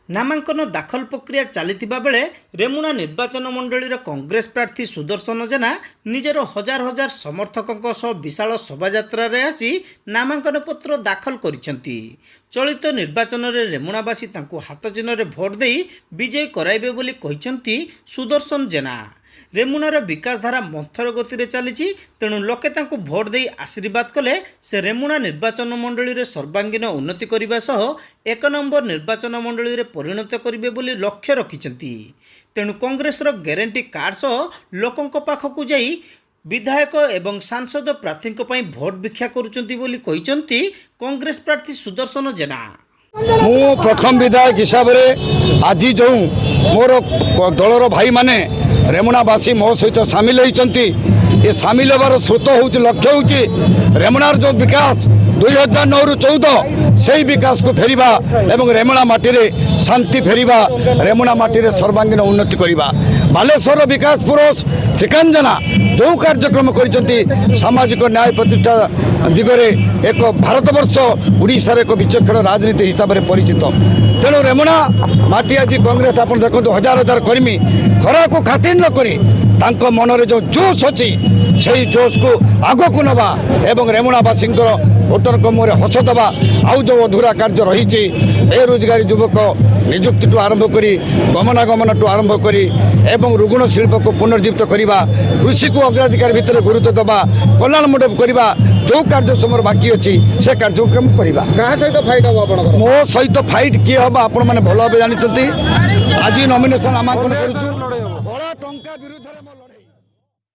नामांकन दाखल प्रक्रिया चलता बेले रेमुणा निर्वाचन मंडलीर कांग्रेस प्रार्थी सुदर्शन जेना निजर हजार हजार समर्थकों सह विशाल शोभायात्रा आसी नामांकन पत्र दाखल करिसेंती। चलित निर्वाचन में रेमुणावासी हाथ चिन्ह भोट दे विजयी कराइबे बोली कहिसेंती सुदर्शन जेना। रेमुणार विकास धारा मंथर गति में चली तेणु लोके तांको भोट दे आशीर्वाद कले से रेमुणा निर्वाचन मंडली रे सर्वांगीन उन्नति करने सह एक नंबर निर्वाचन मंडली रे परिणत करिवे बोली लक्ष्य रखिछंती। तेणु कांग्रेस रो ग्यारंटी कार्ड सह लोकों पाखकु जाई विधायक एवं सांसद प्रार्थी भोट भिक्षा करुचंती बोली कहिसंती कांग्रेस प्रार्थी सुदर्शन जेना। मु प्रथम विधायक हिसाब से आज जो मोर दलर भाई माने रेमुणावासी मो सहित सामिल होती ये सामिल होवार स्रोत हूँ लक्ष्य हूँ रेमुणार जो विकास 2009 रु 14 से विकास को फेरिबा एवं रेमुणा माटी शांति फेरिबा रेमुणा माटी सर्वांगीन उन्नति करवा। बालेश्वर विकास पुरुष श्रीकांत जेना जो कार्यक्रम कर सामाजिक न्याय प्रतिष्ठा दिगरे एक भारतवर्ष उड़ीसार एक विचक्षण राजनीति हिसाब से परिचित। तेणु रेमुणा माटी आज कांग्रेस आप देखो हजार हजार कर्मी खरा को खातिर नक मनरे जो जोश अच्छी से जोश को आग को नवा एवं रेमुणावासी भोटर को मुहर हस दबा आउ जो अधूरा कार्य रही बेरोजगारी युवक निजुक्ति ठू आरंभ कर गमनागमन ठू आरंभ कर एवं रुग्ण शिल्प को पुनर्जीवित करवा कृषि को अग्राधिकार भितर गुरुत्व दबा कल्याण मंडप करवा जो कार्य समय बाकी अच्छी से कार्यक्रम करवा। सहित फाइट हम मो सहित फाइट किए हम आपण मैंने भल भाव जानते आज नॉमिनेशन नामांकन कर टंका विरुद्ध में लड़ाई।